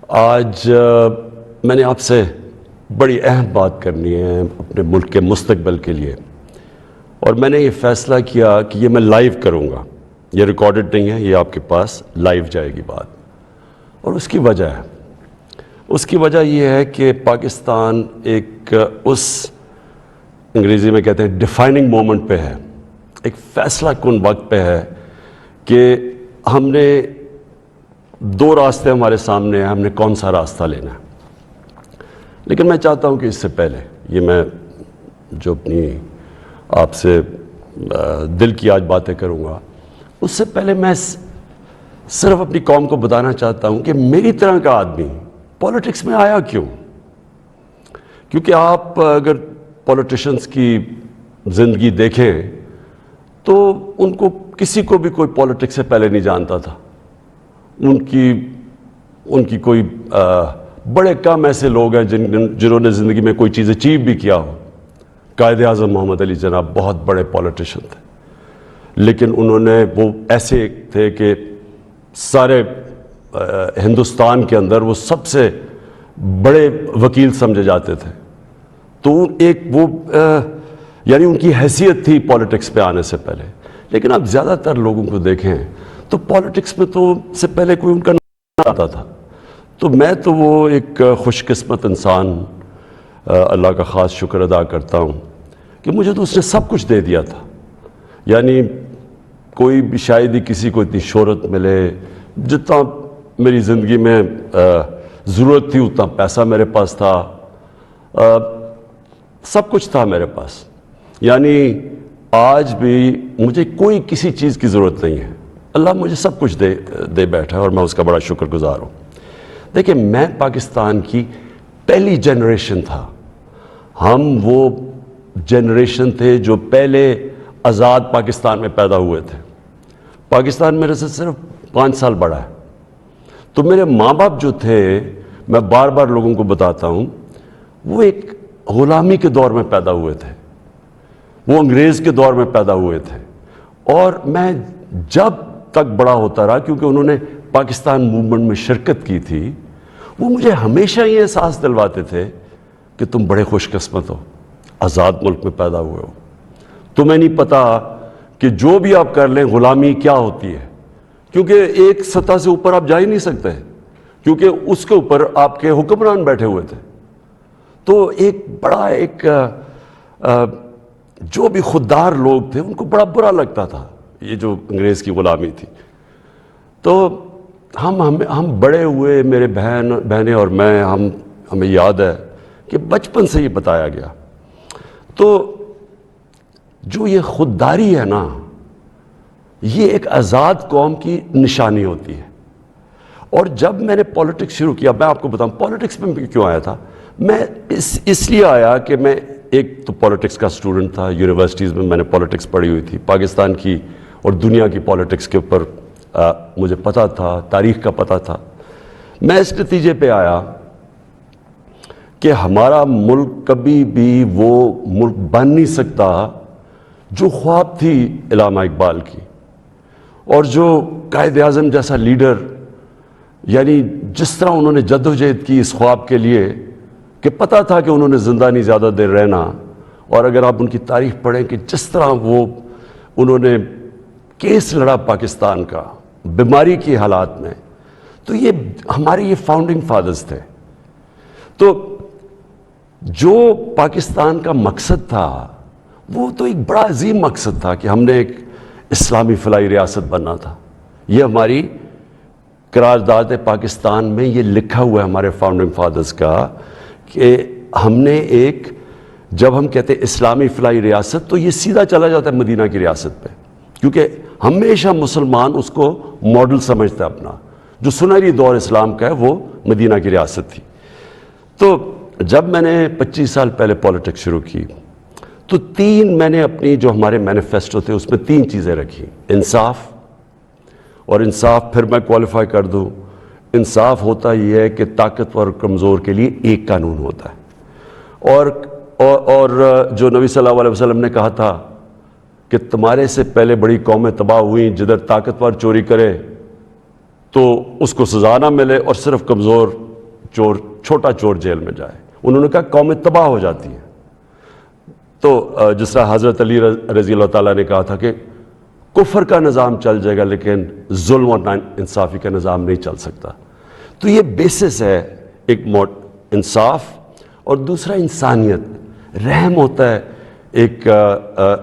آج میں نے آپ سے بڑی اہم بات کرنی ہے اپنے ملک کے مستقبل کے لیے، اور میں نے یہ فیصلہ کیا کہ یہ میں لائیو کروں گا. یہ ریکارڈڈ نہیں ہے، یہ آپ کے پاس لائیو جائے گی بات. اور اس کی وجہ یہ ہے کہ پاکستان ایک اس انگریزی میں کہتے ہیں ڈیفائننگ مومنٹ پہ ہے، ایک فیصلہ کن وقت پہ ہے کہ ہم نے دو راستے ہمارے سامنے ہیں، ہم نے کون سا راستہ لینا ہے. لیکن میں چاہتا ہوں کہ اس سے پہلے یہ میں جو اپنی آپ سے دل کی آج باتیں کروں گا، اس سے پہلے میں صرف اپنی قوم کو بتانا چاہتا ہوں کہ میری طرح کا آدمی پولیٹکس میں آیا کیوں. کیونکہ آپ اگر پولیٹیشنز کی زندگی دیکھیں تو ان کو کسی کو بھی کوئی پولیٹکس سے پہلے نہیں جانتا تھا. ان کی کوئی بڑے کم ایسے لوگ ہیں جنہوں نے زندگی میں کوئی چیز اچیو بھی کیا ہو. قائد اعظم محمد علی جناح بہت بڑے پولیٹیشن تھے، لیکن انہوں نے وہ ایسے تھے کہ سارے ہندوستان کے اندر وہ سب سے بڑے وکیل سمجھے جاتے تھے. تو ایک وہ یعنی ان کی حیثیت تھی پولیٹکس پہ آنے سے پہلے. لیکن آپ زیادہ تر لوگوں کو دیکھیں تو پولیٹکس میں تو سے پہلے کوئی ان کا نام آتا تھا. تو میں تو وہ ایک خوش قسمت انسان اللہ کا خاص شکر ادا کرتا ہوں کہ مجھے تو اس نے سب کچھ دے دیا تھا. یعنی کوئی بھی شاید ہی کسی کو اتنی شہرت ملے، جتنا میری زندگی میں ضرورت تھی اتنا پیسہ میرے پاس تھا، سب کچھ تھا میرے پاس. یعنی آج بھی مجھے کوئی کسی چیز کی ضرورت نہیں ہے. اللہ مجھے سب کچھ دے بیٹھا ہے اور میں اس کا بڑا شکر گزار ہوں. دیکھیں، میں پاکستان کی پہلی جنریشن تھا. ہم وہ جنریشن تھے جو پہلے آزاد پاکستان میں پیدا ہوئے تھے. پاکستان میرے سے صرف 5 سال بڑا ہے. تو میرے ماں باپ جو تھے، میں بار بار لوگوں کو بتاتا ہوں، وہ ایک غلامی کے دور میں پیدا ہوئے تھے، وہ انگریز کے دور میں پیدا ہوئے تھے. اور میں جب تک بڑا ہوتا رہا، کیونکہ انہوں نے پاکستان موومنٹ میں شرکت کی تھی، وہ مجھے ہمیشہ یہ احساس دلواتے تھے کہ تم بڑے خوش قسمت ہو، آزاد ملک میں پیدا ہوئے ہو. تمہیں نہیں پتا کہ جو بھی آپ کر لیں غلامی کیا ہوتی ہے، کیونکہ ایک سطح سے اوپر آپ جا ہی نہیں سکتے، کیونکہ اس کے اوپر آپ کے حکمران بیٹھے ہوئے تھے. تو ایک بڑا جو بھی خوددار لوگ تھے ان کو بڑا برا لگتا تھا یہ جو انگریز کی غلامی تھی. تو ہم بڑے ہوئے، میرے بہنیں اور میں، ہمیں یاد ہے کہ بچپن سے یہ بتایا گیا. تو جو یہ خودداری ہے نا، یہ ایک آزاد قوم کی نشانی ہوتی ہے. اور جب میں نے پولیٹکس شروع کیا، میں آپ کو بتاؤں پولیٹکس میں کیوں آیا تھا. میں اس لیے آیا کہ میں ایک تو پولیٹکس کا اسٹوڈنٹ تھا. یونیورسٹیز میں نے پولیٹکس پڑھی ہوئی تھی، پاکستان کی اور دنیا کی پولیٹکس کے اوپر مجھے پتہ تھا، تاریخ کا پتہ تھا. میں اس نتیجے پہ آیا کہ ہمارا ملک کبھی بھی وہ ملک بن نہیں سکتا جو خواب تھی علامہ اقبال کی، اور جو قائد اعظم جیسا لیڈر، یعنی جس طرح انہوں نے جدوجہد کی اس خواب کے لیے کہ پتہ تھا کہ انہوں نے زندہ نہیں زیادہ دیر رہنا. اور اگر آپ ان کی تاریخ پڑھیں کہ جس طرح انہوں نے کیس لڑا پاکستان کا بیماری کی حالات میں، تو یہ ہمارے یہ فاؤنڈنگ فادرز تھے. تو جو پاکستان کا مقصد تھا وہ تو ایک بڑا عظیم مقصد تھا کہ ہم نے ایک اسلامی فلاحی ریاست بننا تھا. یہ ہماری قرارداد پاکستان میں یہ لکھا ہوا ہے ہمارے فاؤنڈنگ فادرز کا کہ ہم نے ایک، جب ہم کہتے ہیں اسلامی فلاحی ریاست تو یہ سیدھا چلا جاتا ہے مدینہ کی ریاست پہ، کیونکہ ہمیشہ مسلمان اس کو ماڈل سمجھتا ہے اپنا. جو سنہری دور اسلام کا ہے وہ مدینہ کی ریاست تھی. تو جب میں نے 25 سال پہلے پولیٹکس شروع کی تو میں نے اپنی جو ہمارے مینیفیسٹو تھے اس میں 3 چیزیں رکھی. انصاف، اور انصاف پھر میں کوالیفائی کر دوں، انصاف ہوتا یہ ہے کہ طاقتور اور کمزور کے لیے ایک قانون ہوتا ہے. اور جو نبی صلی اللہ علیہ وسلم نے کہا تھا کہ تمہارے سے پہلے بڑی قومیں تباہ ہوئیں، جدھر طاقتور چوری کرے تو اس کو سزا نہ ملے اور صرف کمزور چور، چھوٹا چور جیل میں جائے۔ انہوں نے کہا قومیں تباہ ہو جاتی ہیں۔ تو جس طرح حضرت علی رضی اللہ تعالیٰ نے کہا تھا کہ کفر کا نظام چل جائے گا لیکن ظلم اور ناانصافی کا نظام نہیں چل سکتا۔ تو یہ بیسس ہے ایک انصاف، اور دوسرا انسانیت، رحم ہوتا ہے ایک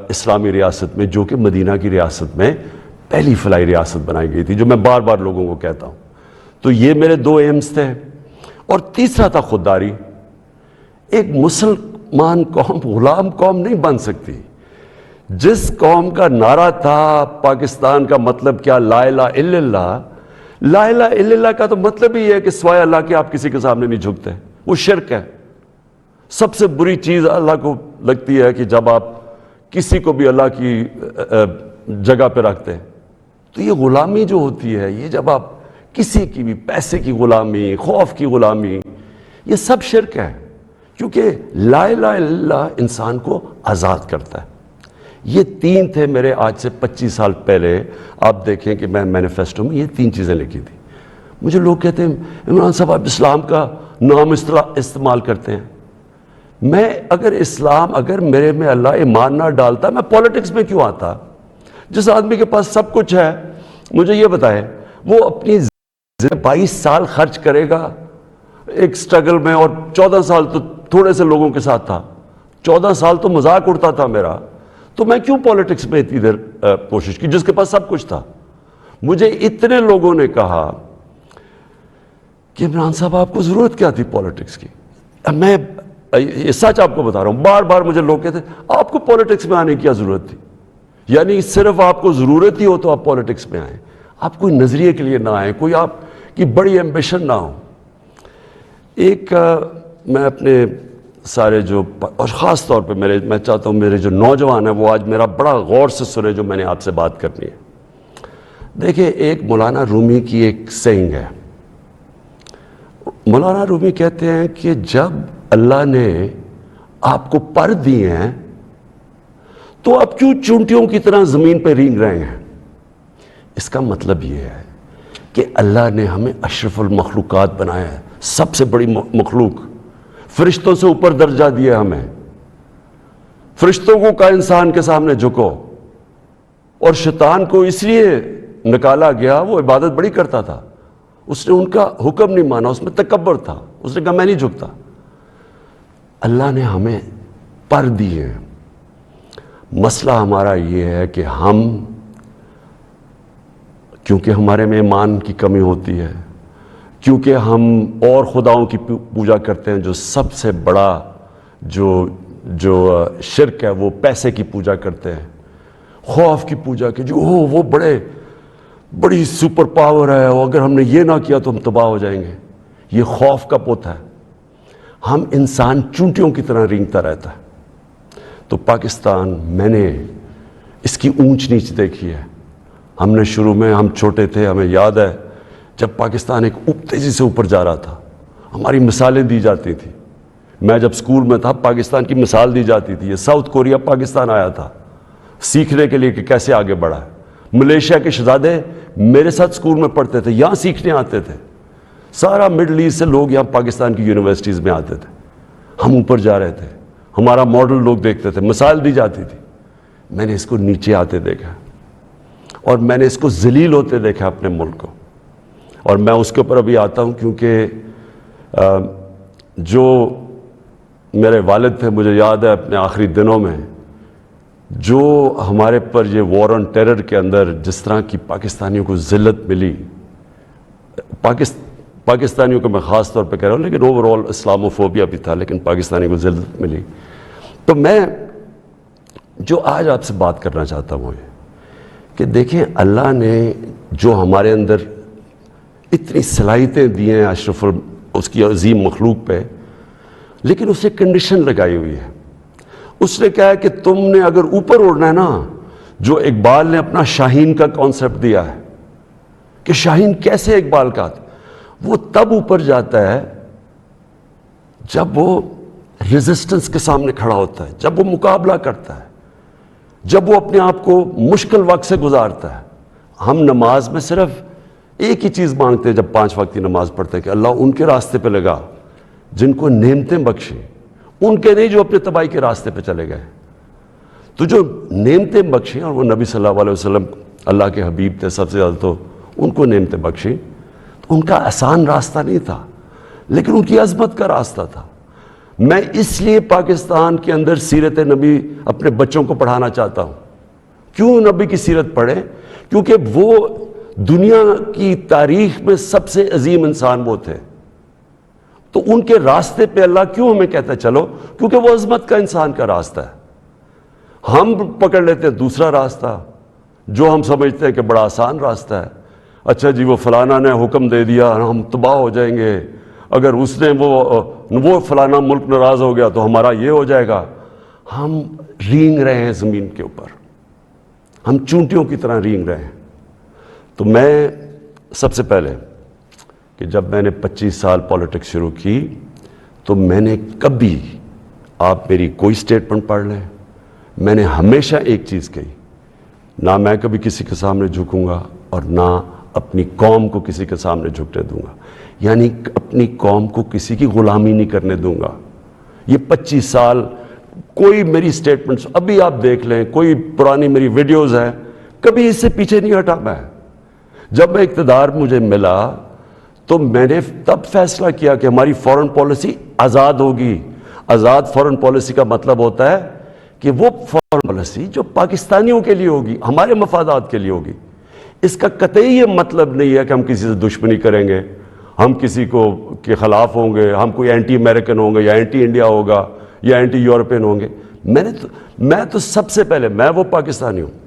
اسلامی ریاست میں، جو کہ مدینہ کی ریاست میں پہلی فلاحی ریاست بنائی گئی تھی، جو میں بار بار لوگوں کو کہتا ہوں۔ تو یہ میرے دو ایمز تھے، اور تیسرا تھا خودداری۔ ایک مسلمان قوم غلام قوم نہیں بن سکتی۔ جس قوم کا نعرہ تھا پاکستان کا مطلب کیا، لا الہ الا اللہ، لا الہ الا اللہ کا تو مطلب ہی ہے کہ سوائے اللہ کے آپ کسی کے سامنے نہیں جھکتے، وہ شرک ہے۔ سب سے بری چیز اللہ کو لگتی ہے کہ جب آپ کسی کو بھی اللہ کی جگہ پہ رکھتے ہیں۔ تو یہ غلامی جو ہوتی ہے، یہ جب آپ کسی کی بھی پیسے کی غلامی، خوف کی غلامی، یہ سب شرک ہے، کیونکہ لا الہ الا اللہ انسان کو آزاد کرتا ہے۔ یہ تین تھے میرے آج سے 25 سال پہلے، آپ دیکھیں کہ میں مینیفیسٹو میں یہ تین چیزیں لکھی تھی۔ مجھے لوگ کہتے ہیں عمران صاحب آپ اسلام کا نام استعمال کرتے ہیں۔ میں اگر میرے میں اللہ ایمان نہ ڈالتا، میں پولیٹکس میں کیوں آتا؟ جس آدمی کے پاس سب کچھ ہے، مجھے یہ بتائے، وہ اپنی 22 سال خرچ کرے گا ایک سٹرگل میں، اور 14 سال تو تھوڑے سے لوگوں کے ساتھ تھا، 14 سال تو مذاق اڑتا تھا میرا، تو میں کیوں پولیٹکس میں اتنی دیر کوشش کی جس کے پاس سب کچھ تھا؟ مجھے اتنے لوگوں نے کہا کہ عمران صاحب آپ کو ضرورت کیا تھی پولیٹکس کی؟ میں یہ سچ آپ کو بتا رہا ہوں، بار بار مجھے لوگ کہتے ہیں آپ کو پولیٹکس میں آنے کی کیا ضرورت تھی؟ یعنی صرف آپ کو ضرورت ہی ہو تو آپ پولیٹکس میں آئیں، آپ کوئی نظریے کے لیے نہ آئیں، کوئی آپ کی بڑی ایمبیشن نہ ہو۔ ایک میں اپنے سارے جو، اور خاص طور پہ میں چاہتا ہوں میرے جو نوجوان ہیں وہ آج میرا بڑا غور سے سنے جو میں نے آپ سے بات کرنی ہے۔ دیکھیں، ایک مولانا رومی کی ایک سینگ ہے۔ مولانا رومی کہتے ہیں کہ جب اللہ نے آپ کو پر دیے ہیں تو آپ کیوں چونٹیوں کی طرح زمین پہ رینگ رہے ہیں؟ اس کا مطلب یہ ہے کہ اللہ نے ہمیں اشرف المخلوقات بنایا ہے، سب سے بڑی مخلوق، فرشتوں سے اوپر درجہ دیا ہمیں۔ فرشتوں کو کہا انسان کے سامنے جھکو، اور شیطان کو اس لیے نکالا گیا، وہ عبادت بڑی کرتا تھا، اس نے ان کا حکم نہیں مانا، اس میں تکبر تھا، اس نے کہا میں نہیں جھکتا۔ اللہ نے ہمیں پر دیے ہیں۔ مسئلہ ہمارا یہ ہے کہ ہم، کیونکہ ہمارے میں ایمان کی کمی ہوتی ہے، کیونکہ ہم اور خداؤں کی پوجا کرتے ہیں، جو سب سے بڑا جو شرک ہے وہ پیسے کی پوجا کرتے ہیں، خوف کی پوجا کی، جو وہ بڑی سپر پاور ہے، اور اگر ہم نے یہ نہ کیا تو ہم تباہ ہو جائیں گے۔ یہ خوف کا پت ہے۔ ہم انسان چونٹیوں کی طرح رینگتا رہتا ہے۔ تو پاکستان، میں نے اس کی اونچ نیچ دیکھی ہے۔ ہم نے شروع میں، ہم چھوٹے تھے، ہمیں یاد ہے جب پاکستان ایک تیزی سے اوپر جا رہا تھا، ہماری مثالیں دی جاتی تھیں۔ میں جب سکول میں تھا پاکستان کی مثال دی جاتی تھی، یہ ساؤتھ کوریا پاکستان آیا تھا سیکھنے کے لیے کہ کیسے آگے بڑھا ہے۔ ملیشیا کے شہزادے میرے ساتھ سکول میں پڑھتے تھے، یہاں سیکھنے آتے تھے۔ سارا مڈل ایسٹ سے لوگ یہاں پاکستان کی یونیورسٹیز میں آتے تھے، ہم اوپر جا رہے تھے، ہمارا ماڈل لوگ دیکھتے تھے، مثال دی جاتی تھی۔ میں نے اس کو نیچے آتے دیکھا، اور میں نے اس کو ذلیل ہوتے دیکھا اپنے ملک کو، اور میں اس کے اوپر ابھی آتا ہوں کیونکہ جو میرے والد تھے، مجھے یاد ہے اپنے آخری دنوں میں جو ہمارے پر یہ وار آن ٹیرر کے اندر جس طرح کی پاکستانیوں کو ذلت ملی، پاکستانیوں کو میں خاص طور پہ کہہ رہا ہوں، لیکن اوور آل اسلاموفوبیا بھی تھا، لیکن پاکستانیوں کو ذلت ملی۔ تو میں جو آج آپ سے بات کرنا چاہتا ہوں یہ کہ دیکھیں، اللہ نے جو ہمارے اندر اتنی صلاحیتیں دی ہیں اشرف اس کی عظیم مخلوق پہ، لیکن اسے کنڈیشن لگائی ہوئی ہے۔ اس نے کہا کہ تم نے اگر اوپر اڑنا ہے نا، جو اقبال نے اپنا شاہین کا کانسیپٹ دیا ہے کہ شاہین کیسے اقبال کا، وہ تب اوپر جاتا ہے جب وہ ریزسٹنس کے سامنے کھڑا ہوتا ہے، جب وہ مقابلہ کرتا ہے، جب وہ اپنے آپ کو مشکل وقت سے گزارتا ہے۔ ہم نماز میں صرف ایک ہی چیز مانگتے ہیں جب 5 وقت کی نماز پڑھتے ہیں کہ اللہ ان کے راستے پہ لگا جن کو نعمتیں بخشیں، ان کے نہیں جو اپنے تباہی کے راستے پہ چلے گئے. تو جو نعمتیں بخشیں، اور وہ نبی صلی اللہ علیہ وسلم اللہ کے حبیب تھے سب سے زیادہ، تو ان کو نعمتیں بخشیں. تو ان کا آسان راستہ نہیں تھا، لیکن ان کی عظمت کا راستہ تھا. میں اس لیے پاکستان کے اندر سیرت نبی اپنے بچوں کو پڑھانا چاہتا ہوں. کیوں نبی کی سیرت پڑھیں؟ کیونکہ وہ دنیا کی تاریخ میں سب سے عظیم انسان وہ تھے. تو ان کے راستے پہ اللہ کیوں ہمیں کہتا ہے چلو؟ کیونکہ وہ عظمت کا انسان کا راستہ ہے. ہم پکڑ لیتے ہیں دوسرا راستہ جو ہم سمجھتے ہیں کہ بڑا آسان راستہ ہے. اچھا جی، وہ فلانا نے حکم دے دیا، ہم تباہ ہو جائیں گے. اگر اس نے وہ فلانا ملک ناراض ہو گیا تو ہمارا یہ ہو جائے گا. ہم رینگ رہے ہیں زمین کے اوپر، ہم چونٹیوں کی طرح رینگ رہے ہیں. تو میں سب سے پہلے کہ جب میں نے 25 سال پالیٹکس شروع کی تو میں نے کبھی، آپ میری کوئی سٹیٹمنٹ پڑھ لیں، میں نے ہمیشہ ایک چیز کہی، نہ میں کبھی کسی کے سامنے جھکوں گا اور نہ اپنی قوم کو کسی کے سامنے جھکنے دوں گا. یعنی اپنی قوم کو کسی کی غلامی نہیں کرنے دوں گا. یہ 25 سال کوئی میری سٹیٹمنٹس ابھی آپ دیکھ لیں، کوئی پرانی میری ویڈیوز ہیں، کبھی اس سے پیچھے نہیں ہٹا. میں جب میں اقتدار مجھے ملا تو میں نے تب فیصلہ کیا کہ ہماری فورن پالیسی آزاد ہوگی. آزاد فورن پالیسی کا مطلب ہوتا ہے کہ وہ فورن پالیسی جو پاکستانیوں کے لیے ہوگی، ہمارے مفادات کے لیے ہوگی. اس کا قطعی یہ مطلب نہیں ہے کہ ہم کسی سے دشمنی کریں گے، ہم کسی کو کے خلاف ہوں گے، ہم کوئی اینٹی امریکن ہوں گے یا اینٹی انڈیا ہوگا یا اینٹی یورپین ہوں گے. میں تو سب سے پہلے، میں وہ پاکستانی ہوں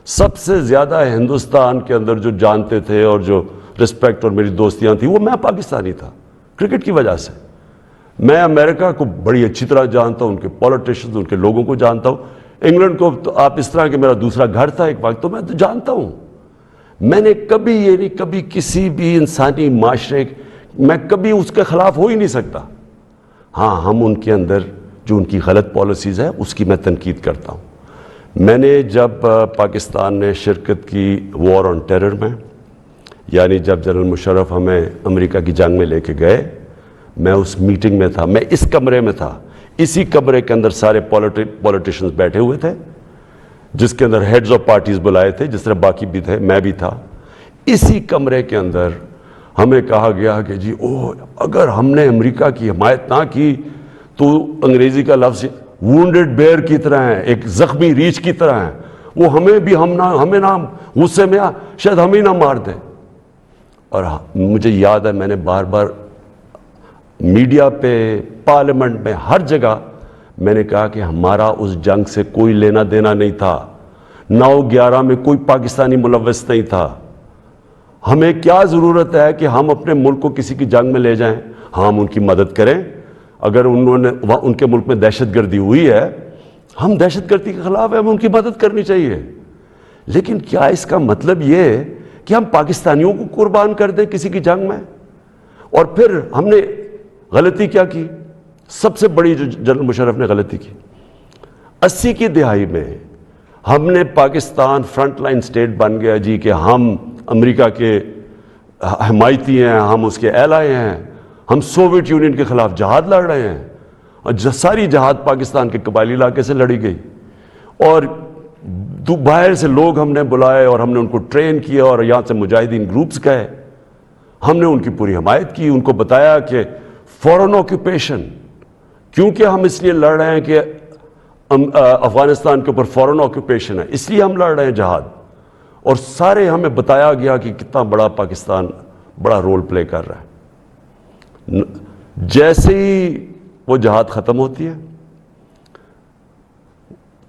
سب سے زیادہ ہندوستان کے اندر جو جانتے تھے اور جو رسپیکٹ اور میری دوستیاں تھیں، وہ میں پاکستانی تھا کرکٹ کی وجہ سے. میں امریکہ کو بڑی اچھی طرح جانتا ہوں، ان کے پولیٹیشنز، ان کے لوگوں کو جانتا ہوں. انگلینڈ کو تو آپ اس طرح کہ میرا دوسرا گھر تھا ایک وقت، تو میں تو جانتا ہوں. میں نے کبھی یہ نہیں، کبھی کسی بھی انسانی معاشرے میں کبھی اس کے خلاف ہو ہی نہیں سکتا. ہاں، ہم ان کے اندر جو ان کی غلط پالیسیز ہے اس کی میں تنقید کرتا ہوں. میں نے جب پاکستان نے شرکت کی وار آن ٹیرر میں، یعنی جب جنرل مشرف ہمیں امریکہ کی جنگ میں لے کے گئے، میں اس میٹنگ میں تھا، میں اس کمرے میں تھا. اسی کمرے کے اندر سارے پولیٹیشنز بیٹھے ہوئے تھے، جس کے اندر ہیڈز آف پارٹیز بلائے تھے، جس طرح باقی بھی تھے، میں بھی تھا. اسی کمرے کے اندر ہمیں کہا گیا کہ جی اگر ہم نے امریکہ کی حمایت نہ کی تو انگریزی کا لفظ وونڈڈ بیئر کی طرح ہے، ایک زخمی ریچھ کی طرح ہے، وہ ہمیں نہ غصے میں شاید ہمیں نہ مار دے. اور مجھے یاد ہے میں نے بار بار میڈیا پہ، پارلیمنٹ میں، ہر جگہ میں نے کہا کہ ہمارا اس جنگ سے کوئی لینا دینا نہیں تھا. 9/11 میں کوئی پاکستانی ملوث نہیں تھا. ہمیں کیا ضرورت ہے کہ ہم اپنے ملک کو کسی کی جنگ میں لے جائیں؟ ہاں، ہم ان کی مدد کریں. اگر ان کے ملک میں دہشت گردی ہوئی ہے، ہم دہشت گردی کے خلاف ہیں، ہمیں ان کی مدد کرنی چاہیے. لیکن کیا اس کا مطلب یہ ہے کہ ہم پاکستانیوں کو قربان کر دیں کسی کی جنگ میں؟ اور پھر ہم نے غلطی کیا کی؟ سب سے بڑی جو جنرل مشرف نے غلطی کی، 80 کی دہائی میں ہم نے پاکستان فرنٹ لائن سٹیٹ بن گیا جی کہ ہم امریکہ کے حمایتی ہیں، ہم اس کے ایلائی ہیں، ہم سوویت یونین کے خلاف جہاد لڑ رہے ہیں. اور ساری جہاد پاکستان کے قبائلی علاقے سے لڑی گئی، اور باہر سے لوگ ہم نے بلائے اور ہم نے ان کو ٹرین کیا اور یہاں سے مجاہدین گروپس گئے. ہم نے ان کی پوری حمایت کی، ان کو بتایا کہ فورن آکوپیشن، کیونکہ ہم اس لیے لڑ رہے ہیں کہ افغانستان کے اوپر فورن آکوپیشن ہے، اس لیے ہم لڑ رہے ہیں جہاد. اور سارے ہمیں بتایا گیا کہ کتنا بڑا پاکستان بڑا رول پلے کر رہا ہے. جیسے ہی وہ جہاد ختم ہوتی ہے،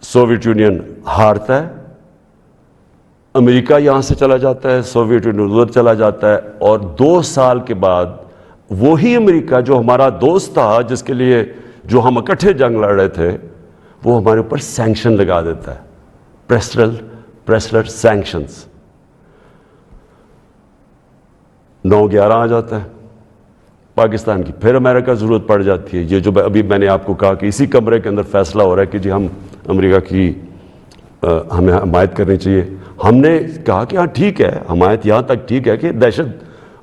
سوویت یونین ہارتا ہے، امریکہ یہاں سے چلا جاتا ہے، سوویت یونین ادھر چلا جاتا ہے، اور 2 سال کے بعد وہی امریکہ جو ہمارا دوست تھا، جس کے لیے جو ہم اکٹھے جنگ لڑ رہے تھے، وہ ہمارے اوپر سینکشن لگا دیتا ہے، پریسلر سینکشنز. 9/11 آ جاتا ہے پاکستان کی، پھر امریکہ ضرورت پڑ جاتی ہے. یہ جو ابھی میں نے آپ کو کہا کہ اسی کمرے کے اندر فیصلہ ہو رہا ہے کہ جی ہم امریکہ کی ہمیں حمایت کرنی چاہیے. ہم نے کہا کہ ہاں ٹھیک ہے، حمایت یہاں تک ٹھیک ہے کہ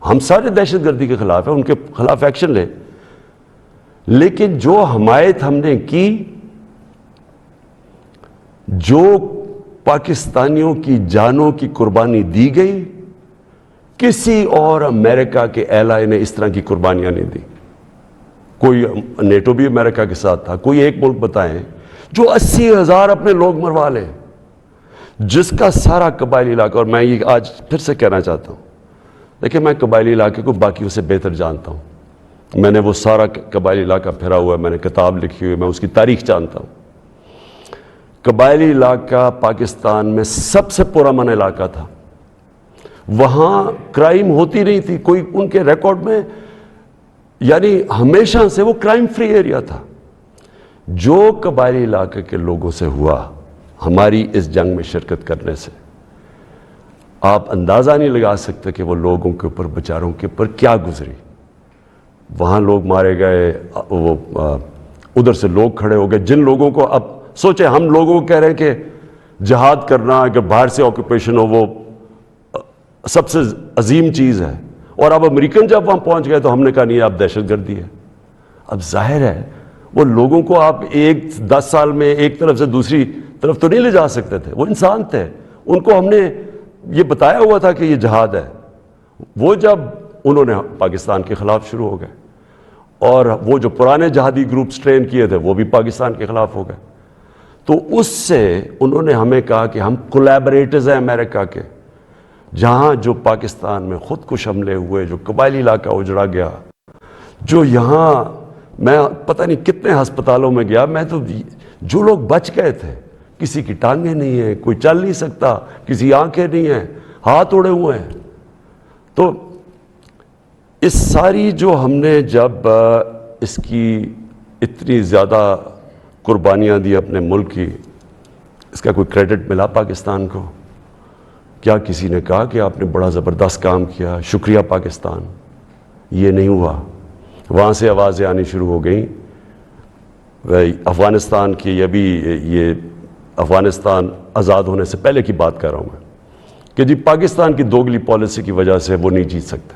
ہم سارے دہشت گردی کے خلاف ہیں، ان کے خلاف ایکشن لیں، لیکن جو حمایت ہم نے کی، جو پاکستانیوں کی جانوں کی قربانی دی گئی، کسی اور امریکہ کے ایلائی نے اس طرح کی قربانیاں نہیں دی. کوئی نیٹو بھی امریکہ کے ساتھ تھا، کوئی ایک ملک بتائیں جو 80,000 اپنے لوگ مروا لے، جس کا سارا قبائلی علاقہ، اور میں یہ آج پھر سے کہنا چاہتا ہوں، دیکھیں میں قبائلی علاقے کو باقیوں سے بہتر جانتا ہوں، میں نے وہ سارا قبائلی علاقہ پھرا ہوا ہے، میں نے کتاب لکھی ہوئی، میں اس کی تاریخ جانتا ہوں. قبائلی علاقہ پاکستان میں سب سے پرامن علاقہ تھا، وہاں کرائم ہوتی نہیں تھی، کوئی ان کے ریکارڈ میں، یعنی ہمیشہ سے وہ کرائم فری ایریا تھا. جو قبائلی علاقے کے لوگوں سے ہوا ہماری اس جنگ میں شرکت کرنے سے، آپ اندازہ نہیں لگا سکتے کہ وہ لوگوں کے اوپر، بیچاروں کے اوپر کیا گزری. وہاں لوگ مارے گئے، وہ ادھر سے لوگ کھڑے ہو گئے، جن لوگوں کو، اب سوچیں ہم لوگوں کو کہہ رہے ہیں کہ جہاد کرنا، اگر باہر سے آکوپیشن ہو، وہ سب سے عظیم چیز ہے، اور اب امریکن جب وہاں پہنچ گئے تو ہم نے کہا نہیں اب دہشت گردی ہے. اب ظاہر ہے وہ لوگوں کو آپ 10 سال میں ایک طرف سے دوسری طرف تو نہیں لے جا سکتے تھے، وہ انسان تھے، ان کو ہم نے یہ بتایا ہوا تھا کہ یہ جہاد ہے. وہ جب انہوں نے پاکستان کے خلاف شروع ہو گئے، اور وہ جو پرانے جہادی گروپس ٹرین کیے تھے وہ بھی پاکستان کے خلاف ہو گئے، تو اس سے انہوں نے ہمیں کہا کہ ہم کولیبریٹرز ہیں امریکہ کے. جہاں جو پاکستان میں خود کش حملے ہوئے، جو قبائلی علاقہ اجڑا گیا، جو یہاں میں پتہ نہیں کتنے ہسپتالوں میں گیا، میں تو جو لوگ بچ گئے تھے، کسی کی ٹانگیں نہیں ہیں، کوئی چل نہیں سکتا، کسی آنکھیں نہیں ہیں، ہاتھ اڑے ہوئے ہیں. تو اس ساری جو ہم نے جب اس کی اتنی زیادہ قربانیاں دی اپنے ملک کی، اس کا کوئی کریڈٹ ملا پاکستان کو؟ کیا کسی نے کہا کہ آپ نے بڑا زبردست کام کیا، شکریہ پاکستان؟ یہ نہیں ہوا. وہاں سے آوازیں آنی شروع ہو گئیں، افغانستان کی، یہ افغانستان آزاد ہونے سے پہلے کی بات کر رہا ہوں میں، کہ جی پاکستان کی دوگلی پالیسی کی وجہ سے وہ نہیں جیت سکتے.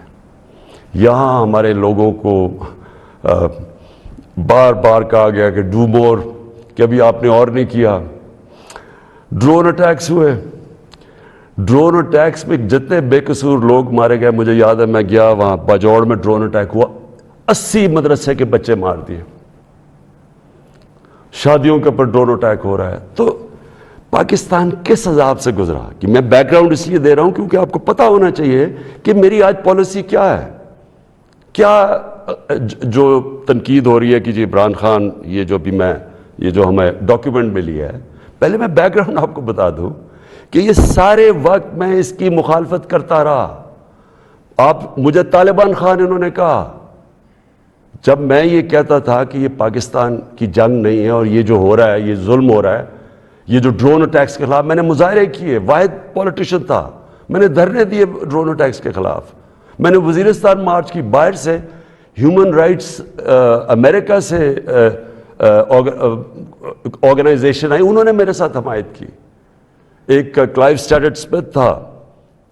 یہاں ہمارے لوگوں کو بار بار کہا گیا کہ ڈو مور، کہ ابھی آپ نے اور نہیں کیا. ڈرون اٹیکس ہوئے، ڈرون اٹیکس میں جتنے بے قصور لوگ مارے گئے، مجھے یاد ہے میں گیا وہاں باجوڑ میں ڈرون اٹیک ہوا، 80 مدرسے کے بچے مار دیے. شادیوں کے اوپر ڈرون اٹیک ہو رہا ہے. تو پاکستان کس عذاب سے گزرا؟ کہ میں بیک گراؤنڈ اس لیے دے رہا ہوں کیونکہ آپ کو پتہ ہونا چاہیے کہ میری آج پالیسی کیا ہے. کیا جو تنقید ہو رہی ہے کہ جی عمران خان، یہ جو ہمیں ڈاکیومنٹ ملی ہے، پہلے میں بیک گراؤنڈ آپ کو بتا دوں کہ یہ سارے وقت میں اس کی مخالفت کرتا رہا. آپ مجھے طالبان خان انہوں نے کہا، جب میں یہ کہتا تھا کہ یہ پاکستان کی جنگ نہیں ہے اور یہ جو ہو رہا ہے یہ ظلم ہو رہا ہے، یہ جو ڈرون اٹیکس کے خلاف میں نے مظاہرے کیے، واحد پولیٹیشین تھا، میں نے دھرنے دیے ڈرون اٹیکس کے خلاف، میں نے وزیرستان مارچ کی، باہر سے ہیومن رائٹس امریکہ سے آرگنائزیشن آئی، انہوں نے میرے ساتھ حمایت کی. ایک کلائیو اسٹیٹٹ اسمتھ تھا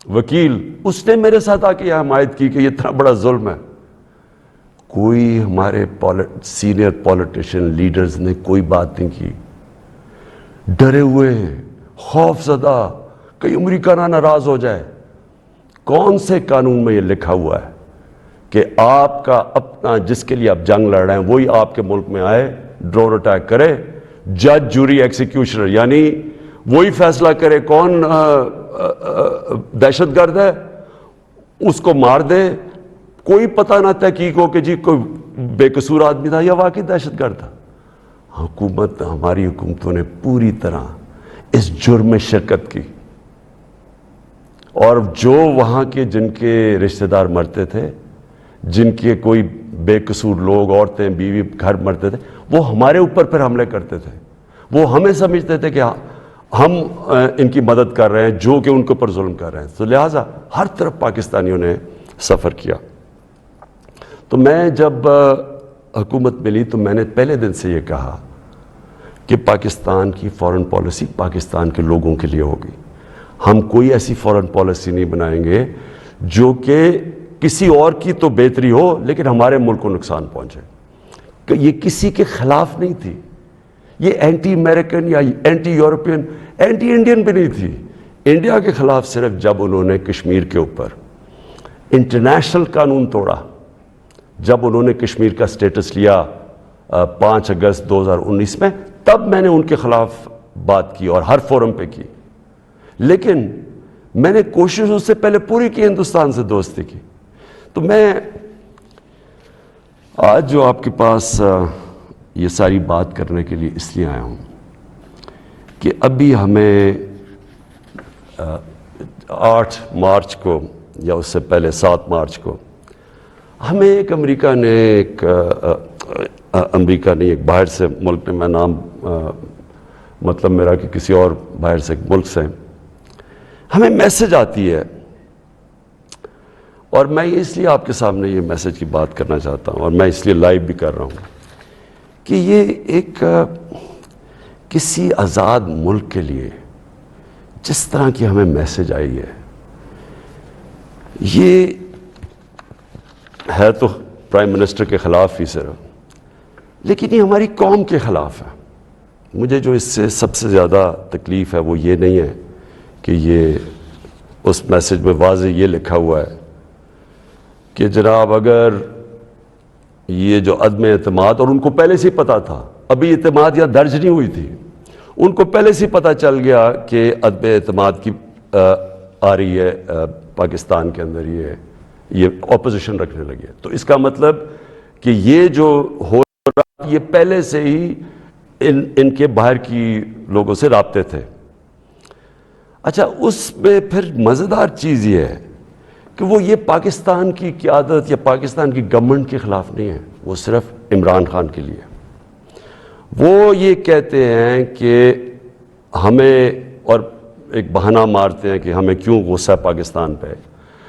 وکیل، اس نے میرے ساتھ آ کے حمایت کی کہ یہ اتنا بڑا ظلم ہے. کوئی ہمارے سینئر پولیٹیشین لیڈرز نے کوئی بات نہیں کی، ڈرے ہوئے ہیں، خوف زدہ، کہیں امریکہ نہ ناراض ہو جائے. کون سے قانون میں یہ لکھا ہوا ہے کہ آپ کا اپنا، جس کے لیے آپ جنگ لڑ رہے ہیں، وہی آپ کے ملک میں آئے، ڈرون اٹیک کرے، جج جوری ایکسیکیوشنر، یعنی وہی فیصلہ کرے کون دہشت گرد ہے، اس کو مار دے، کوئی پتہ نہ تحقیق ہو کہ جی کوئی بے قصور آدمی تھا یا واقعی دہشت گرد تھا. ہماری حکومتوں نے پوری طرح اس جرم میں شرکت کی، اور جو وہاں کے جن کے رشتہ دار مرتے تھے، جن کے کوئی بے قصور لوگ، عورتیں، بیوی، گھر مرتے تھے، وہ ہمارے اوپر پھر حملے کرتے تھے. وہ ہمیں سمجھتے تھے کہ ہم ان کی مدد کر رہے ہیں جو کہ ان کے اوپر ظلم کر رہے ہیں. تو لہٰذا ہر طرف پاکستانیوں نے سفر کیا. تو میں جب حکومت ملی تو میں نے پہلے دن سے یہ کہا کہ پاکستان کی فارن پالیسی پاکستان کے لوگوں کے لیے ہوگی. ہم کوئی ایسی فورن پالیسی نہیں بنائیں گے جو کہ کسی اور کی تو بہتری ہو لیکن ہمارے ملک کو نقصان پہنچے. کہ یہ کسی کے خلاف نہیں تھی, یہ اینٹی امریکن یا اینٹی یورپین, اینٹی انڈین بھی نہیں تھی. انڈیا کے خلاف صرف جب انہوں نے کشمیر کے اوپر انٹرنیشنل قانون توڑا, جب انہوں نے کشمیر کا سٹیٹس لیا 5 اگست 2019 میں, تب میں نے ان کے خلاف بات کی اور ہر فورم پہ کی. لیکن میں نے کوشش اس سے پہلے پوری کی ہندوستان سے دوستی کی. تو میں آج جو آپ کے پاس یہ ساری بات کرنے کے لیے اس لیے آیا ہوں کہ ابھی ہمیں 8 مارچ کو یا اس سے پہلے 7 مارچ کو ہمیں ایک امریکہ نے ایک باہر سے ملک نے, میں نام مطلب میرا کہ کسی اور باہر سے ایک ملک سے ہمیں میسج آتی ہے, اور میں اس لیے آپ کے سامنے یہ میسج کی بات کرنا چاہتا ہوں اور میں اس لیے لائیو بھی کر رہا ہوں کہ یہ ایک کسی آزاد ملک کے لیے جس طرح کی ہمیں میسج آئی ہے, یہ ہے تو پرائم منسٹر کے خلاف ہی صرف, لیکن یہ ہماری قوم کے خلاف ہے. مجھے جو اس سے سب سے زیادہ تکلیف ہے وہ یہ نہیں ہے کہ یہ اس میسج میں واضح یہ لکھا ہوا ہے کہ جناب اگر یہ جو عدم اعتماد, اور ان کو پہلے سے پتا تھا, ابھی اعتماد یہاں درج نہیں ہوئی تھی, ان کو پہلے سے پتا چل گیا کہ عدم اعتماد کی آ رہی ہے پاکستان کے اندر, یہ اپوزیشن رکھنے لگے. تو اس کا مطلب کہ یہ جو ہو رہا یہ پہلے سے ہی ان کے باہر کی لوگوں سے رابطے تھے. اچھا, اس میں پھر مزیدار چیز یہ ہے کہ وہ یہ پاکستان کی قیادت یا پاکستان کی گورنمنٹ کے خلاف نہیں ہے, وہ صرف عمران خان کے لیے. وہ یہ کہتے ہیں کہ ہمیں, اور ایک بہانہ مارتے ہیں کہ ہمیں کیوں غصہ ہے پاکستان پہ,